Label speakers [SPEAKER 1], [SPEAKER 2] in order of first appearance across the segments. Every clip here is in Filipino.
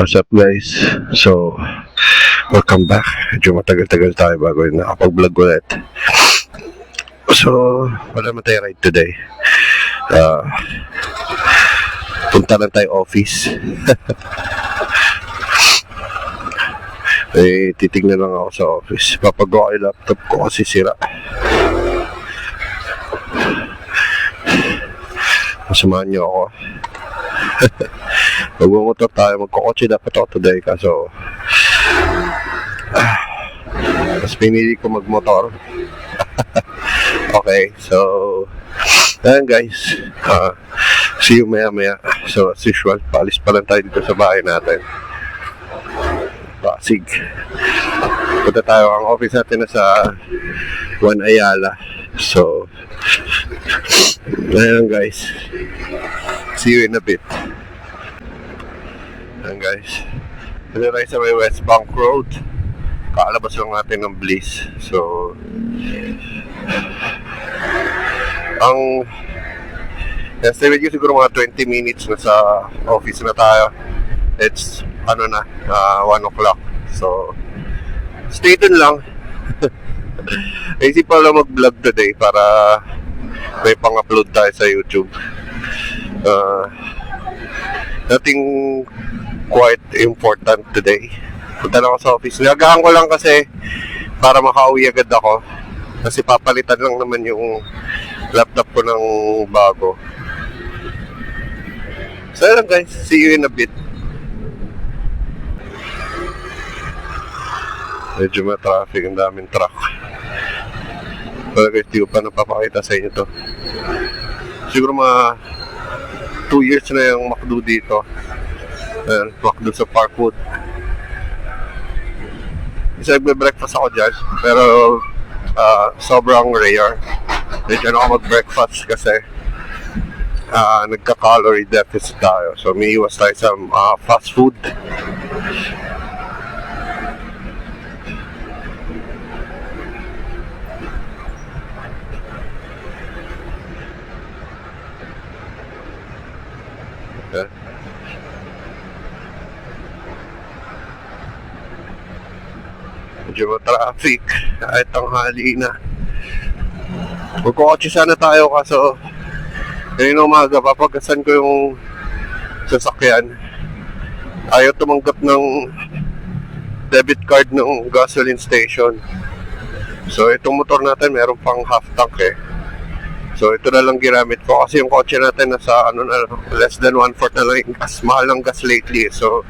[SPEAKER 1] What's up guys? So, welcome back. Medyo matagal-tagal tayo bago yung nakapag-vlog ulit. So, wala naman tayo ride today. Punta lang tayo office. Titignan lang ako sa office. Papagawa yung laptop ko kasi sira. Masamahan niyo ako. Magmumotor tayo, magkukotse dapat ako today kaso mas pinili ko magmotor. Okay, so ayan guys, see you maya maya. So as usual, paalis pa lang tayo dito sa bahay natin, Pasig. Punta tayo, ang office natin na sa Juan Ayala. So ayan guys, see you in a bit. Ayan guys, ito tayo sa may West Bank Road. Kakalabas lang natin ng Bliss. So ang estimate ko siguro mga 20 minutes na sa office na tayo. It's 1 o'clock. So stay dun lang. Naisip pa lang mag-vlog today para may pang-upload tayo sa YouTube. Nothing quite important today. Punta lang ako sa office. Nagahan ko lang kasi para makauwi agad ako. Kasi papalitan lang naman yung laptop ko ng bago. So yun lang guys. See you in a bit. Medyo may traffic. Ang daming truck. Pero guys, di ko pa napapakita sa inyo to. Siguro mga 2 years na yung McDo dito. McDo sa Parkwood. Isa nagbe-breakfast ako dyan, pero sobrang rare. Medyo na ako mag-breakfast kasi nagka-calorie deficit tayo. So may iwas tayo sa fast food. Okay. Medyo traffic kahit tanghali na. Magkukotse sana tayo kaso kanina umaga papagasan ko yung sasakyan. Ayaw tumanggap ng debit card ng gasoline station. So itong motor natin meron pang half tank eh. So ito na lang ginamit ko kasi yung kotse natin nasa less than 1/4 na lang yung gas. Mahal ng gas lately. So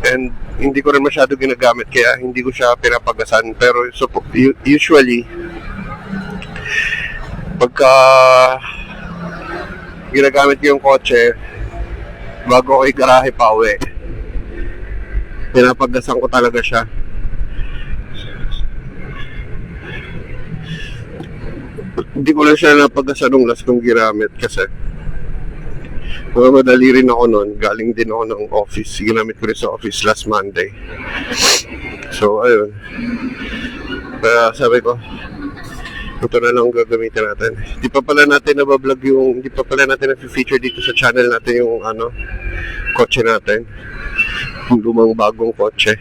[SPEAKER 1] and hindi ko rin masyado ginagamit kaya hindi ko siya pinapagasan. Pero usually pagka ginagamit ko yung kotse bago ko i-garahe pa uwi, pinapagasan ko talaga siya. Hindi ko lang siya napagasan nung last kong ginamit kasi madali rin ako nun. Galing din ako ng office. Ginamit ko rin sa office last Monday. So ayun, kaya sabi ko ito na lang gagamitin natin. Hindi pa pala natin nabablog yung, hindi pa pala natin na-feature dito sa channel natin yung kotse natin, yung lumang bagong kotse.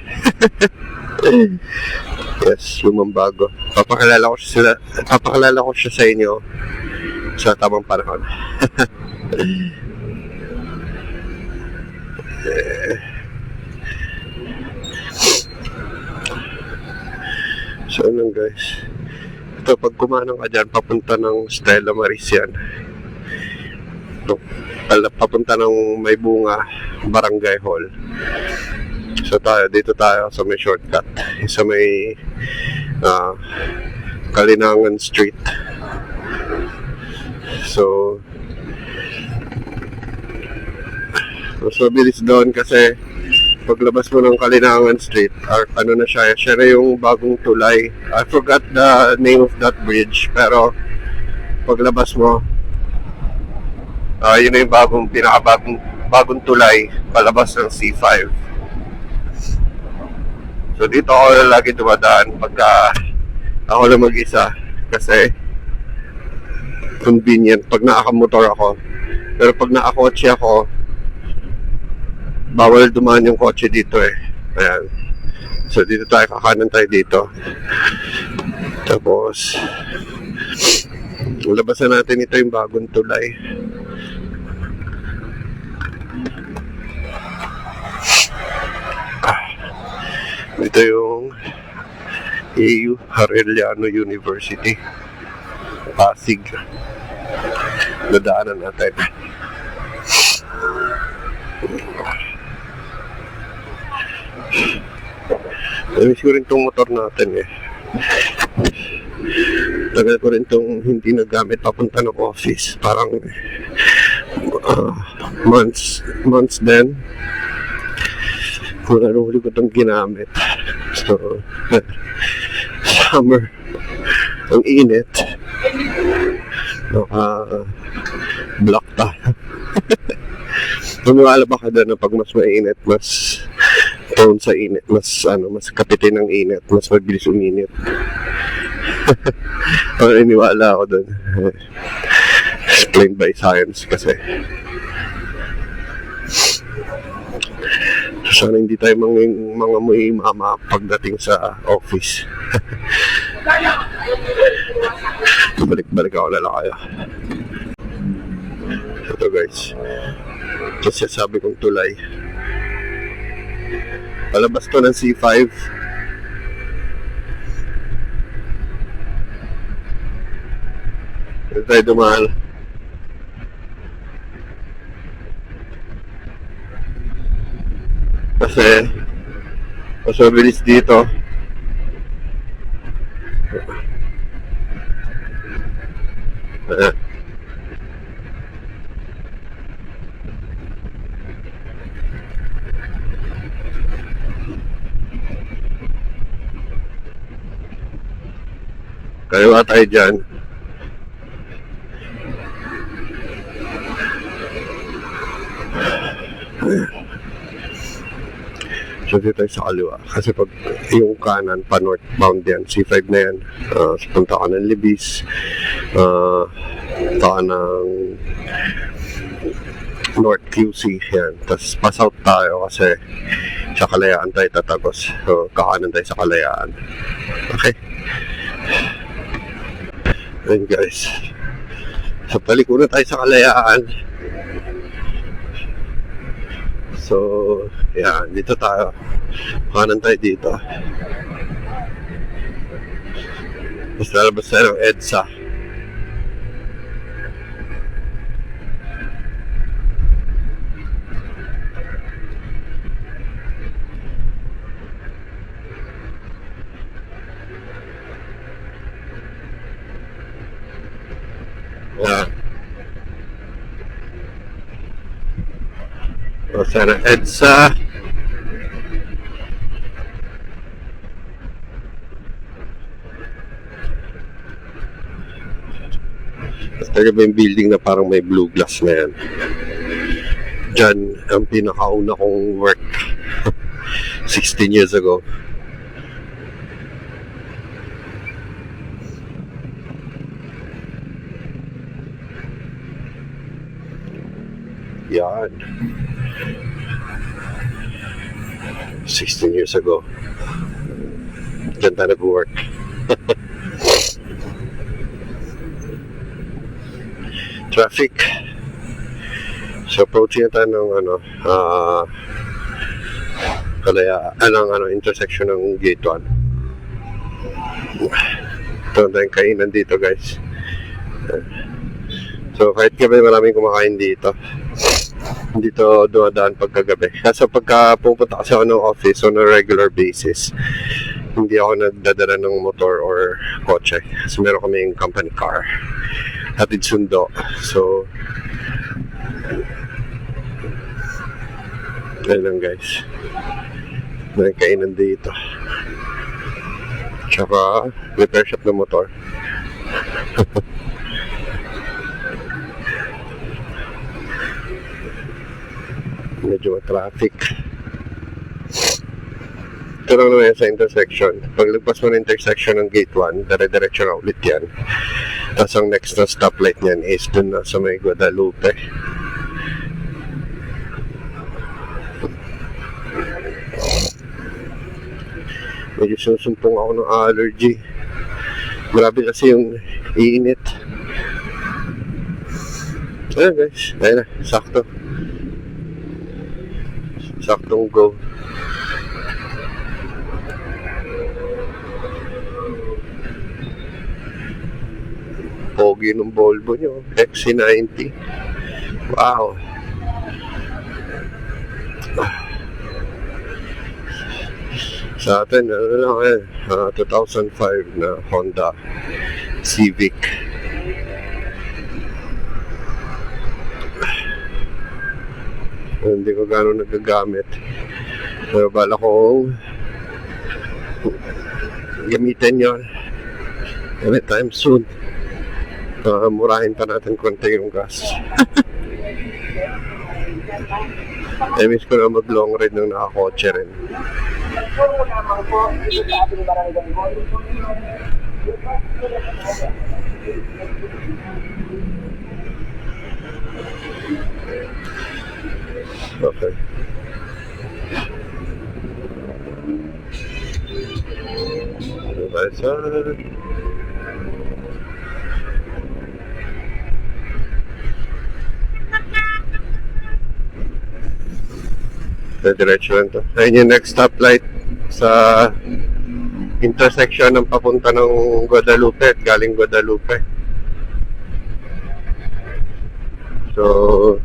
[SPEAKER 1] Yes, lumang bago. Papakilala ko siya sa inyo sa tamang panahon. So ano guys, ito pag kumanang ka dyan papunta ng Stella Maris yan. Ito, papunta ng May Bunga Barangay Hall. So dito tayo sa may shortcut sa may Kalinangan Street. So mas mabilis doon kasi paglabas mo ng Kalinangan Street, ano na siya na yung bagong tulay. I forgot the name of that bridge, pero paglabas mo, yun na yung bagong tulay palabas ng C5. So dito ako lagi dumadaan pagka ako lang mag-isa kasi convenient pag nakamotor ako. Pero pag nakakotse ako, bawal dumaan yung kotse dito eh. Ayan. So dito tayo, kakanan tayo dito. Tapos labasan natin, ito yung bagong tulay. Ito yung AU Arellano University, Pasig. Dadaanan natin. Namiss ko rin tong motor natin eh. Tagal ko rin tong hindi nagamit papunta ng office. Parang months din. Kung ano huli ko itong ginamit. So, summer, ang init. Naka-block tayo. Lumiwala ba ka doon na pag mas mainit, mas prone sa init, mas kapitin ng init, mas mabilis uminit. Iniwala ako doon. Explained by science kasi. Sana hindi tayo mga muy mama pagdating sa office. Balik-balik ako lalakaya. Ito guys, kasi sabi kong tulay. Palabas to ng C5. Ito tayo dumaan. Kasi mas mabilis dito. Kaliwa tayo dyan. So dito tayo sa kaliwa. Kasi pag yung kanan pa northbound yan, C5 na yan. Punta ka ng Libis. Punta ka ng North QC yan. Tapos pass out tayo kasi sa Kalayaan tayo tatagos. So kakanan tayo sa Kalayaan. Okay. Ayun guys. So balik muna tayo sa Kalayaan. So, yan, dito tayo. Kanan tayo dito. Tapos lalabas tayo ng EDSA. Yan. O sana EDSA. Talaga ba yung building na parang may blue glass na yan? Diyan ang pinakauna kong work 16 years ago. Yan. 16 years ago. Diyan tayo nag-work. Traffic. So approaching tayo ng intersection ng Gate 1. Ito tayong kainan dito guys. So kahit gabi maraming kumakain dito. Dito dumadaan pagkagabi. Kasi pagka pupunta kasi ako ng office on a regular basis, hindi ako nagdadala ng motor or kotse. Kasi meron kaming company car. Hatid sundo. So, ayun lang guys. May kainan dito. Tsaka, repair shop ng motor. Medyo traffic. Ito lang naman sa intersection. Paglagpas mo ng intersection ng Gate 1, dire-diretso na ulit yan. Tapos ang next na stoplight niyan is dun na sa may Guadalupe. Medyo susumpong ako ng allergy. Grabe kasi yung init. Ayan guys, ayun na, sakto. Saktong go. Pogi ng Volvo nyo, XC90. Wow. Sa atin, ano lang 2005 na Honda Civic. Hindi ko gano'n nagagamit. Pero bala kong gamitin yun anytime soon. Murahin pa natin konti yung gas. I miss ko na mag long ride nang nakakotse rin. Okay. Diretso lang to. Ayun yung next stoplight sa intersection ng papunta ng Guadalupe at galing Guadalupe. So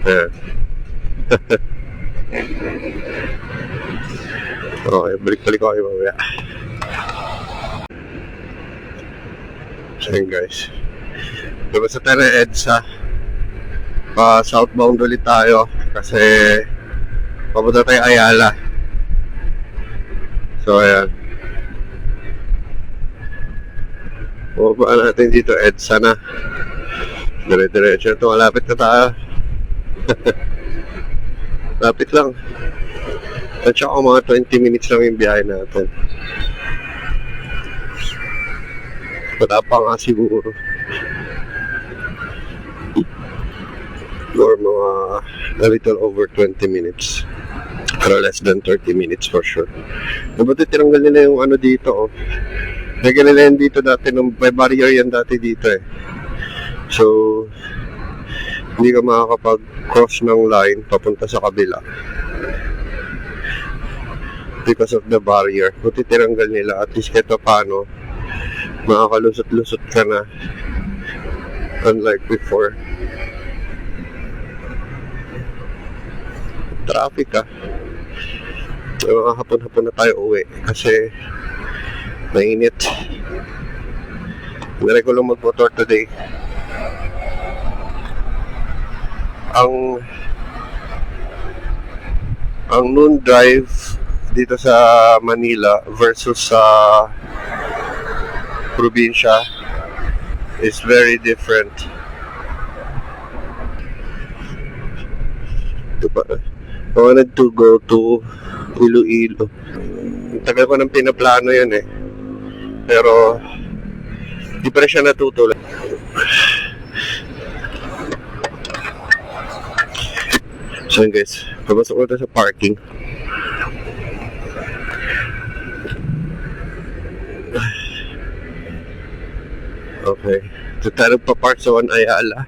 [SPEAKER 1] yeah. Okay, balik-balik ako mamaya. So yun guys, diba sa tayo ng EDSA, southbound ulit tayo kasi papunta tayo Ayala. So ayan, bubaan natin dito EDSA na. Dire-diretso ito, malapit na tayo. Lapit lang. At saka mga 20 minutes lang yung biyahe natin. Wala pa nga siguro. Or mga a little over 20 minutes. Pero less than 30 minutes for sure. Nabuti tinanggal nila yung ano dito. Lagyan nila yan dito dati. May barrier yan dati dito eh. So hindi ka makakapag-cross ng line papunta sa kabila because of the barrier. Buti tinanggal nila. At least kahit paano makakalusot-lusot ka na, unlike before. Traffic mga hapon-hapon na tayo uwi kasi mainit. Nalay ko lang mag-motor today. Ang noon drive dito sa Manila versus sa probinsya is very different. I wanted to go to Iloilo. Tagal ko nang pinaplano yun eh, pero di pa rin siya natutuloy. So yun guys, papasok ko na sa parking. Okay, ito tayo pa-park sa Ayala.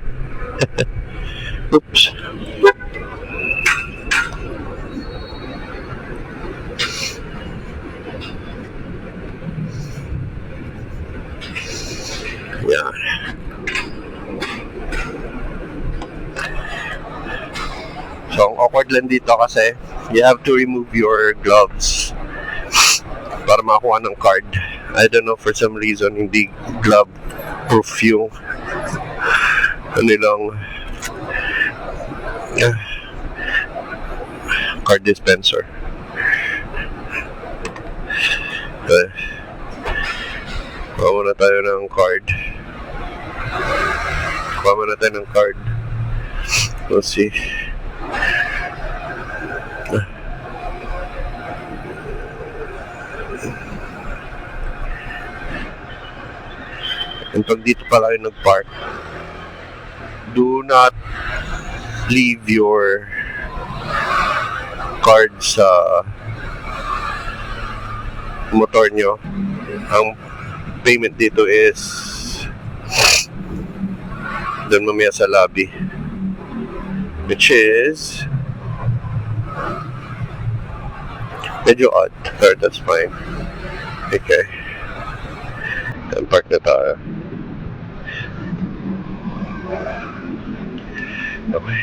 [SPEAKER 1] Oops. Yeah. So, ang awkward lang dito kasi you have to remove your gloves para makakuha ng card. I don't know, for some reason hindi glove proof yung nilang card dispenser. Kuha muna tayo ng card. Let's see. And pag dito pala kayo nag-park, do not leave your card sa motor nyo, ang payment dito is doon mamaya sa lobby, which is medyo odd, but that's fine. Okay, park na tayo. Okay,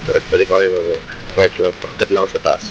[SPEAKER 1] so balik ko kayo, right lang, pagkat lang ako sa taas.